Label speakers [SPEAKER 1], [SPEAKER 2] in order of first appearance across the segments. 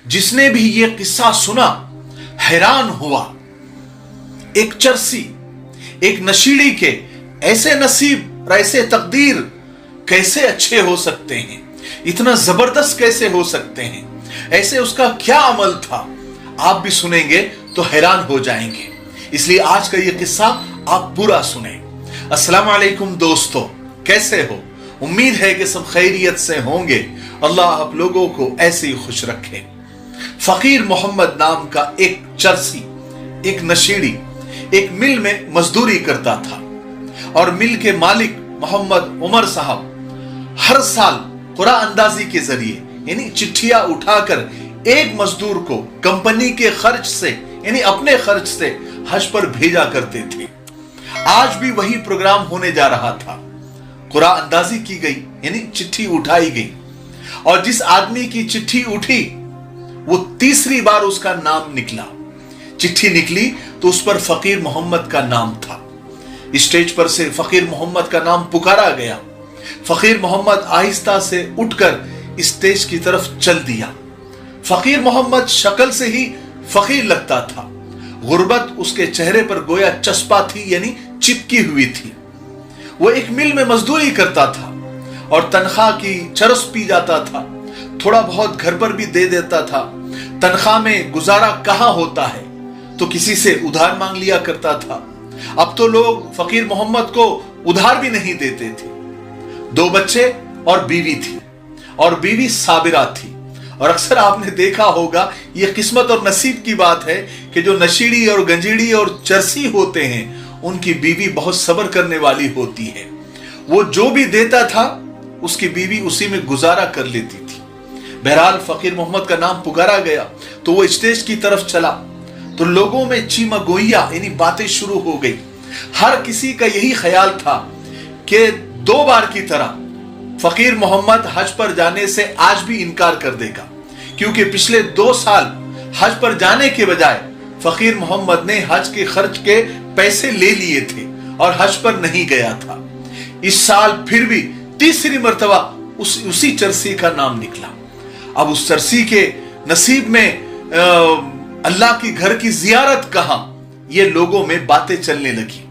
[SPEAKER 1] जिसने भी ये किस्सा सुना हैरान हुआ। एक चरसी, एक नशीड़ी के ऐसे नसीब और ऐसे तकदीर कैसे अच्छे हो सकते हैं, इतना जबरदस्त कैसे हो सकते हैं, ऐसे उसका क्या अमल था। आप भी सुनेंगे तो हैरान हो जाएंगे, इसलिए आज का ये किस्सा आप पूरा सुने। अस्सलाम वालेकुम दोस्तों, कैसे हो? उम्मीद है कि सब खैरियत से होंगे। अल्लाह आप लोगों को ऐसे ही खुश रखे। फकीर मोहम्मद नाम का एक चरसी, एक नशीड़ी, एक मिल में मजदूरी करता था और मिल के मालिक मोहम्मद उमर साहब हर साल कुरान अंदाजी के जरिए यानी चिट्ठियां उठाकर एक मजदूर को कंपनी के खर्च से यानी अपने खर्च से हज पर भेजा करते थे। आज भी वही प्रोग्राम होने जा रहा था। कुरान अंदाजी की गई यानी चिट्ठी उठाई गई और जिस आदमी की चिट्ठी उठी वो तीसरी बार उसका नाम निकला। चिट्ठी निकली तो उस पर फकीर मोहम्मद का नाम था। स्टेज पर से फकीर मोहम्मद का नाम पुकारा गया। फकीर मोहम्मद आहिस्ता से उठकर स्टेज की तरफ चल दिया। फकीर मोहम्मद शक्ल से ही फकीर लगता था। गुर्बत उसके चेहरे पर गोया चस्पा थी यानी चिपकी हुई थी। वो एक मिल में मजदूरी करता था और तनख्वाह की चरस पी जाता था। थोड़ा बहुत घर पर भी दे देता था। तनख्वाह में गुजारा कहां होता है तो किसी से उधार मांग लिया करता था। अब तो लोग फकीर मोहम्मद को उधार भी नहीं देते थे। 2 बच्चे और बीवी थी और बीवी साबिरा थी। और अक्सर आपने देखा होगा, यह किस्मत और नसीब की बात है कि जो नशीड़ी और गंजीड़ी और चरसी होते हैं उनकी बीवी बहुत सब्र करने वाली होती है। वो जो भी देता था उसकी बीवी उसी में गुजारा कर लेती थी। बहरहाल फकीर मोहम्मद का नाम पुकारा गया तो वो स्टेज की तरफ चला तो लोगों में चीमगोइया यानी बातें शुरू हो गई। हर किसी का यही ख्याल था कि 2 बार की तरह फकीर मोहम्मद हज पर जाने से आज भी इनकार कर देगा, क्योंकि पिछले 2 साल हज पर जाने के बजाय फकीर मोहम्मद ने हज के खर्च के पैसे ले लिए थे और हज पर नहीं गया था। इस साल फिर भी तीसरी मर्तबा उसी चरसी का नाम निकला। अब उस चरसी के नसीब में अल्लाह की घर की जियारत कहां, ये लोगों में बातें चलने लगी।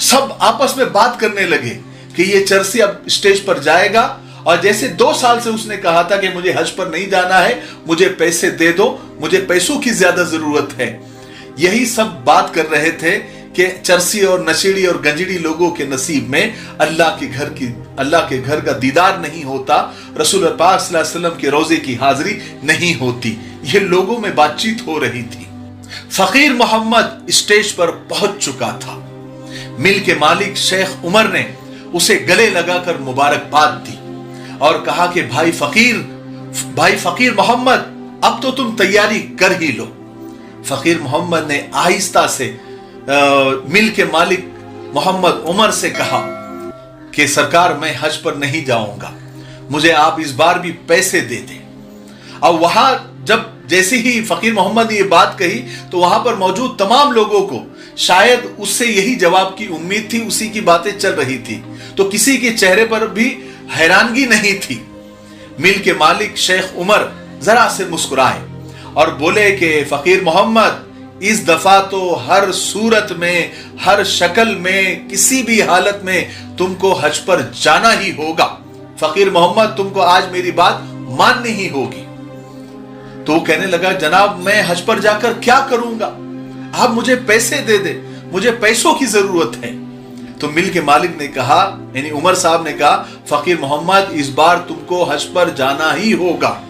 [SPEAKER 1] सब आपस में बात करने लगे कि ये चरसी अब स्टेज पर जाएगा और जैसे 2 साल से उसने कहा था कि मुझे हज पर नहीं जाना है, मुझे पैसे दे दो, मुझे पैसों की ज्यादा जरूरत है। यही सब बात कर रहे थे कि चरसी और नशेड़ी और गंजड़ी लोगों के नसीब में अल्लाह के घर का दीदार नहीं होता, रसूल पाक सल्लल्लाहु अलैहि वसल्लम के रोजे की हाजिरी नहीं होती। ये लोगों में बातचीत हो रही थी। फकीर मोहम्मद स्टेज पर पहुंच चुका था। मिल के मालिक शेख उमर ने उसे गले लगाकर मुबारकबाद दी और कहा कि भाई फकीर मोहम्मद, अब तो तुम तैयारी कर ही लो। फकीर मोहम्मद ने आहिस्ता से मिल के मालिक मोहम्मद उमर से कहा कि सरकार, मैं हज पर नहीं जाऊंगा, मुझे आप इस बार भी पैसे दे दें। अब वहां जैसे ही फकीर मोहम्मद ने ये बात कही तो वहां पर मौजूद तमाम लोगों को शायद उससे यही जवाब की उम्मीद थी, उसी की बातें चल रही थी, तो किसी के चेहरे पर भी हैरानगी नहीं थी। मिल के मालिक शेख उमर जरा से मुस्कुराए और बोले कि फकीर मोहम्मद, इस दफा तो हर सूरत में, हर शक्ल में, किसी भी हालत में तुमको हज पर जाना ही होगा। फकीर मोहम्मद, तुमको आज मेरी बात माननी ही होगी। तो वो कहने लगा, जनाब मैं हज पर जाकर क्या करूंगा, आप मुझे पैसे दे दे, मुझे पैसों की जरूरत है। तो मिल के मालिक ने कहा, यानी उमर साहब ने कहा, फकीर मोहम्मद इस बार तुमको हज पर जाना ही होगा।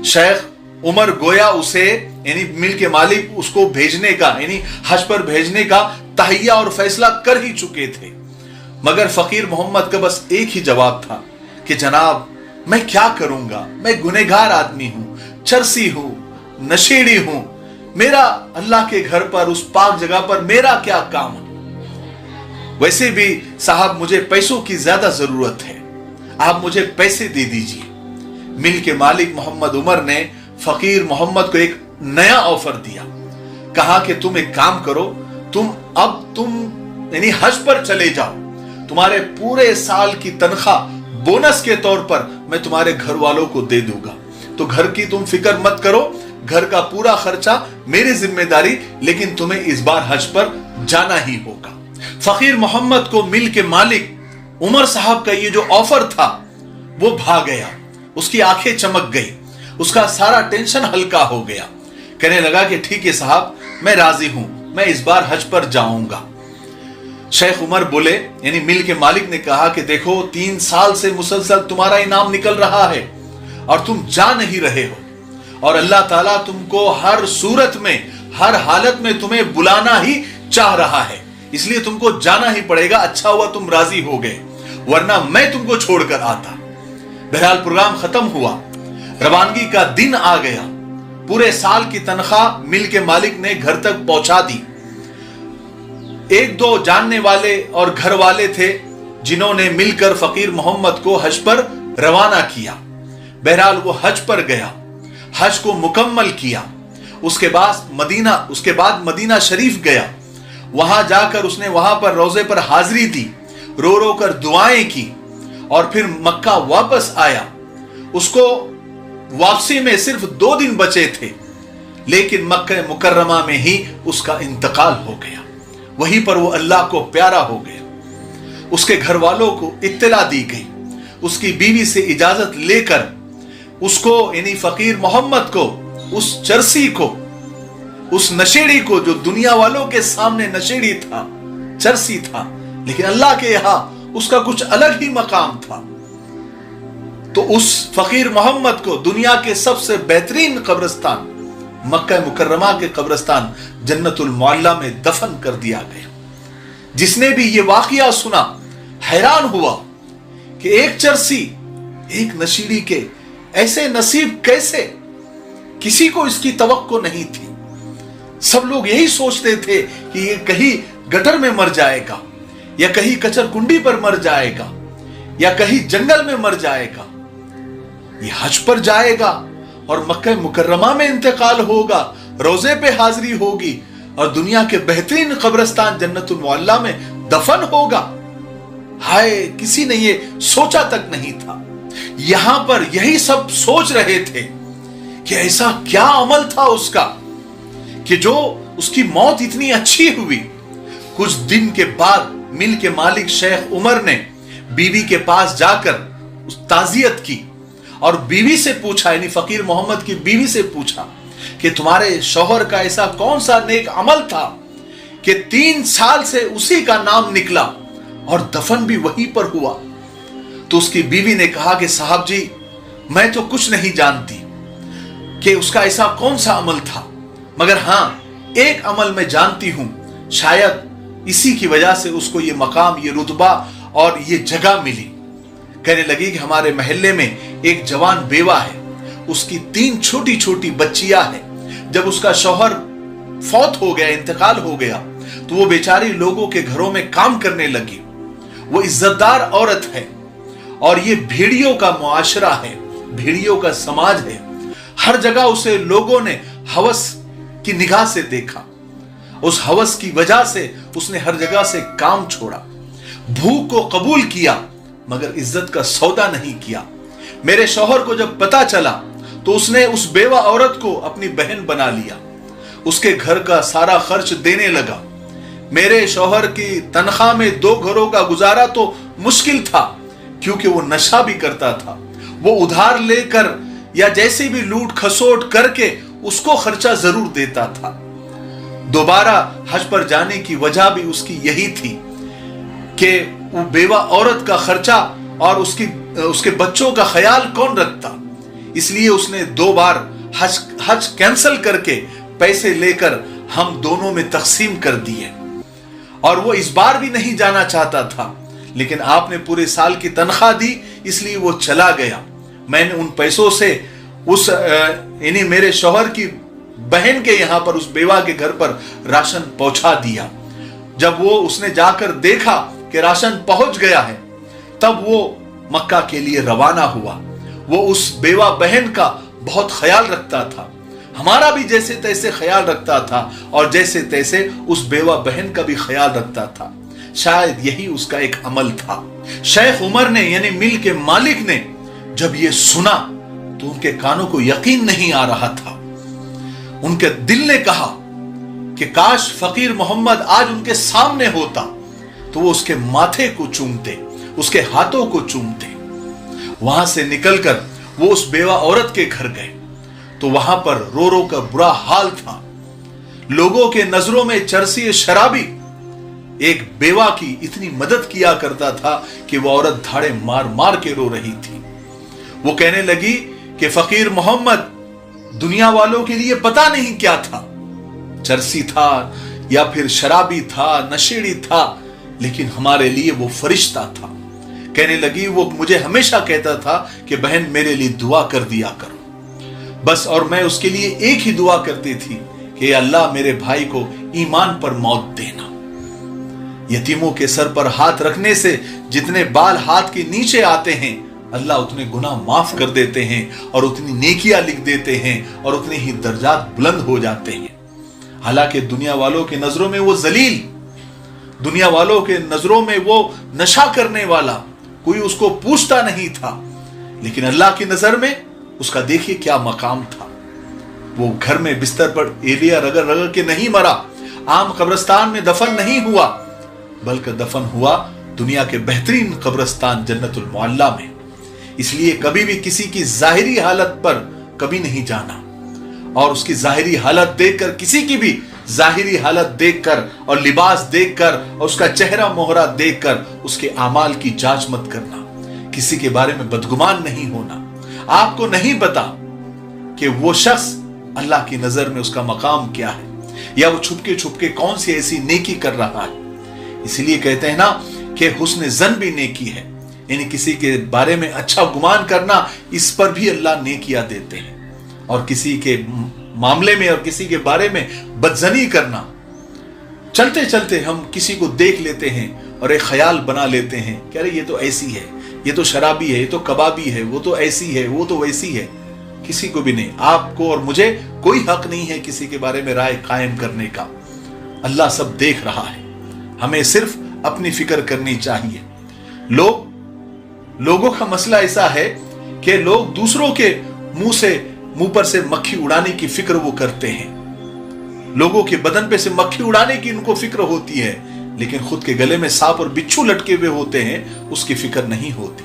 [SPEAKER 1] शेख उमर गोया उसे यानी मिल के मालिक उसको भेजने का यानी हज पर भेजने का तहैया और फैसला कर ही चुके थे, मगर फकीर मोहम्मद का बस एक ही जवाब था कि जनाब मैं क्या करूंगा, मैं गुनहगार आदमी हूं, चरसी हूं, नशेड़ी हूं, मेरा अल्लाह के घर पर उस पाक जगह पर मेरा क्या काम है। वैसे भी साहब मुझे पैसों की ज्यादा जरूरत है, आप मुझे पैसे दे दीजिए। मिल के मालिक मोहम्मद उमर ने फकीर मोहम्मद को एक नया ऑफर दिया, कहा कि तुम एक काम करो, तुम यानी हज पर चले जाओ, तुम्हारे पूरे साल की तनख्वाह बोनस के तौर पर मैं तुम्हारे घर वालों को दे दूंगा, तो घर की तुम फिक्र मत करो, घर का पूरा खर्चा मेरी जिम्मेदारी, लेकिन तुम्हें इस बार हज पर जाना ही होगा। फकीर मोहम्मद को मिल के मालिक उमर साहब का ये जो ऑफर था वो भा गया, उसकी आंखें चमक गई, उसका सारा टेंशन हल्का हो गया। कहने लगा कि ठीक है साहब, मैं राजी हूं, मैं इस बार हज पर जाऊंगा। शेख उमर बोले, यानी मिल के मालिक ने कहा कि देखो 3 साल से मुसलसल तुम्हारा इनाम निकल रहा है और तुम जा नहीं रहे हो, और अल्लाह ताला तुमको हर सूरत में, हर हालत में तुम्हें बुलाना ही चाह रहा है, इसलिए तुमको जाना ही पड़ेगा। अच्छा हुआ तुम राजी हो गए, वरना मैं तुमको छोड़कर आता। बहरहाल प्रोग्राम खत्म हुआ, रवानगी का दिन आ गया। पूरे साल की तनख्वाह मिल के मालिक ने घर तक पहुंचा दी। 1-2 जानने वाले और घर वाले थे जिन्होंने मिलकर फकीर मोहम्मद को हज पर रवाना किया। बहरहाल वो हज पर गया, हज को मुकम्मल किया। उसके बाद मदीना शरीफ गया। वहां जाकर उसने वहां पर रोजे पर हाजिरी दी, रो रो कर दुआएं की, और फिर मक्का वापस आया। उसको वापसी में सिर्फ 2 दिन बचे थे, लेकिन मक्का मुकर्रमा में ही उसका इंतकाल हो गया। वहीं पर वो अल्लाह को प्यारा हो गया। उसके घर वालों को इत्तला दी गई। उसकी बीवी से इजाजत लेकर उसको, यानी फकीर मोहम्मद को, उस चरसी को, उस नशेड़ी को, जो दुनिया वालों के सामने नशेड़ी था, चरसी था, लेकिन अल्लाह के यहां उसका कुछ अलग ही मकाम था, तो उस फकीर मोहम्मद को दुनिया के सबसे बेहतरीन कब्रिस्तान, मक्का मुकर्रमा के कब्रिस्तान जन्नतुल मुअल्ला में दफन कर दिया गया। जिसने भी ये वाकया सुना हैरान हुआ कि एक चरसी, एक नशीड़ी के ऐसे नसीब कैसे? किसी को इसकी तवक्को नहीं थी। सब लोग यही सोचते थे कि ये कहीं गटर में मर जाएगा, या कहीं कचर कुंडी पर मर जाएगा, या कहीं जंगल में मर जाएगा। ये हज पर जाएगा और मक्का मुकर्रमा में इंतकाल होगा, रोजे पे हाजिरी होगी, और दुनिया के बेहतरीन कब्रिस्तान जन्नतुल मुअल्ला में दफन होगा। हाय, किसी ने ये सोचा तक नहीं था। यहां पर यही सब सोच रहे थे कि ऐसा क्या अमल था उसका कि जो उसकी मौत इतनी अच्छी हुई। कुछ दिन के बाद मिल के मालिक शेख उमर ने बीवी के पास जाकर उस ताजियत की और बीवी से पूछा, यानी फकीर मोहम्मद की बीवी से पूछा कि तुम्हारे शौहर का ऐसा कौन सा नेक अमल था कि 3 साल से उसी का नाम निकला और दफन भी वहीं पर हुआ। तो उसकी बीवी ने कहा कि साहब जी, मैं तो कुछ नहीं जानती कि उसका ऐसा कौन सा अमल था, मगर हां, एक अमल मैं जानती हूं, शायद इसी की वजह से उसको ये मकाम, ये रुतबा और ये जगह मिली। कहने लगी कि हमारे महल्ले में एक जवान बेवा है, उसकी 3 छोटी छोटी बच्चियां हैं। जब उसका शौहर फौत हो गया, इंतकाल हो गया, तो वो बेचारी लोगों के घरों में काम करने लगी। वो इज्जतदार औरत है और ये भेड़ियों का मुआशरा है, भेड़ियों का समाज है। हर जगह उसे लोगों ने हवस की निगाह से देखा। उस हवस की वजह से उसने हर जगह से काम छोड़ा, भूख को कबूल किया, मगर इज्जत का सौदा नहीं किया। मेरे शौहर को जब पता चला तो उसने उस बेवा औरत को अपनी बहन बना लिया, उसके घर का सारा खर्च देने लगा। मेरे शौहर की तनख्वाह में 2 घरों का गुजारा तो मुश्किल था, क्योंकि वो नशा भी करता था। वो उधार लेकर या जैसे भी लूट खसोट करके उसको खर्चा जरूर देता था। दोबारा हज पर जाने की वजह भी उसकी यही थी कि वो बेवा औरत का खर्चा और उसके बच्चों का ख्याल कौन रखता। इसलिए उसने 2 बार हज कैंसिल करके पैसे लेकर हम दोनों में तकसीम कर दिए, और वो इस बार भी नहीं जाना चाहता था, लेकिन आपने पूरे साल की तनख्वाह दी, इसलिए वो चला गया। मैंने उन पैसों से उस यानी मेरे शौहर की बहन के यहां पर उस बेवा के घर पर राशन पहुंचा दिया। जब वो उसने जाकर देखा कि राशन पहुंच गया है, तब वो मक्का के लिए रवाना हुआ। वो उस बेवा बहन का बहुत ख्याल रखता था, हमारा भी जैसे तैसे ख्याल रखता था, और जैसे तैसे उस बेवा बहन का भी ख्याल रखता था। शायद यही उसका एक अमल था। शेख उमर ने, यानी मिल के मालिक ने, जब ये सुना तो उनके कानों को यकीन नहीं आ रहा था। उनके दिल ने कहा कि काश फकीर मोहम्मद आज उनके सामने होता तो वो उसके माथे को चूमते, उसके हाथों को चूमते। वहां से निकलकर वो उस बेवा औरत के घर गए तो वहां पर रो रो कर बुरा हाल था। लोगों के नजरों में चरसी शराबी एक बेवा की इतनी मदद किया करता था कि वो औरत धाड़े मार मार के रो रही थी। वो कहने लगी कि फकीर मोहम्मद दुनिया वालों के लिए पता नहीं क्या था, चरसी था या फिर शराबी था, नशेड़ी था, लेकिन हमारे लिए वो फरिश्ता था। कहने लगी वो मुझे हमेशा कहता था कि बहन मेरे लिए दुआ कर दिया करो बस, और मैं उसके लिए एक ही दुआ करती थी कि अल्लाह मेरे भाई को ईमान पर मौत देना। यतीमों के सर पर हाथ रखने से जितने बाल हाथ के नीचे आते हैं अल्लाह उतने गुनाह माफ कर देते हैं और उतनी नेकियां लिख देते हैं और उतने ही दर्जात बुलंद हो जाते हैं। हालांकि दुनिया वालों के नजरों में वो जलील, दुनिया वालों के नजरों में वो नशा करने वाला, कोई उसको पूछता नहीं था, लेकिन अल्लाह की नजर में उसका देखिए क्या मकाम था। वो घर में बिस्तर पर एलिया रगड़ रगड़ के नहीं मरा, आम कब्रिस्तान में दफन नहीं हुआ, बल्कि दफन हुआ दुनिया के बेहतरीन कब्रिस्तान जन्नतुल मुअल्ला में। इसलिए कभी भी किसी की जाहिरी हालत पर कभी नहीं जाना और उसकी जाहिरी हालत देखकर, किसी की भी जाहिरी हालत देखकर और लिबास देखकर और उसका चेहरा मोहरा देखकर उसके आमाल की जांच मत करना। किसी के बारे में बदगुमान नहीं होना। आपको नहीं पता कि वो शख्स अल्लाह की नजर में उसका मकाम क्या है या वो छुपके छुपके कौन सी ऐसी नेकी कर रहा है। इसलिए कहते हैं ना कि हुस्न जन भी नेकी है, यानी किसी के बारे में अच्छा गुमान करना, इस पर भी अल्लाह नेकियां देते हैं। और किसी के मामले में और किसी के बारे में बदजनी करना, चलते चलते हम किसी को देख लेते हैं और एक ख्याल बना लेते हैं कि अरे ये तो ऐसी है, ये तो शराबी है, ये तो कबाबी है, वो तो ऐसी है, वो तो वैसी है। किसी को भी नहीं, आपको और मुझे कोई हक नहीं है किसी के बारे में राय कायम करने का। अल्लाह सब देख रहा है, हमें सिर्फ अपनी फिक्र करनी चाहिए। लोगों का मसला ऐसा है कि लोग दूसरों के मुंह पर से मक्खी उड़ाने की फिक्र वो करते हैं। लोगों के बदन पे से मक्खी उड़ाने की उनको फिक्र होती है, लेकिन खुद के गले में सांप और बिच्छू लटके हुए होते हैं, उसकी फिक्र नहीं होती।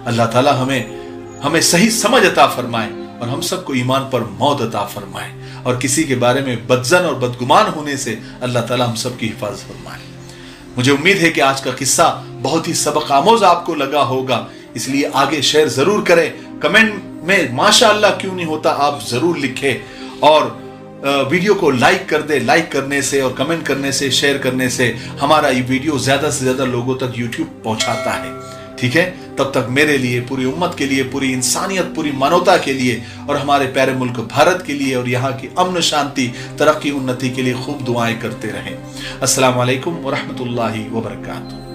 [SPEAKER 1] अल्लाह ताला हमें सही समझ अता फरमाए और हम सबको ईमान पर मौत अता फरमाए और किसी के बारे में बदजन और बदगुमान होने से अल्लाह ताला हम सबकी हिफाजत फरमाए। मुझे उम्मीद है कि आज का किस्सा बहुत ही सबक आमोज आपको लगा होगा, इसलिए आगे शेयर जरूर करें। कमेंट में माशाअल्लाह क्यों नहीं होता आप जरूर लिखें और वीडियो को लाइक कर दे। लाइक करने से और कमेंट करने से, शेयर करने से हमारा ये वीडियो ज्यादा से ज्यादा लोगों तक यूट्यूब पहुंचाता है। ठीक है, तब तक मेरे लिए, पूरी उम्मत के लिए, पूरी इंसानियत, पूरी मानवता के लिए और हमारे प्यारे मुल्क भारत के लिए और यहाँ की अमन शांति, तरक्की, उन्नति के लिए खूब दुआएं करते रहें। अस्सलाम वालेकुम व रहमतुल्लाहि व बरकातुहू।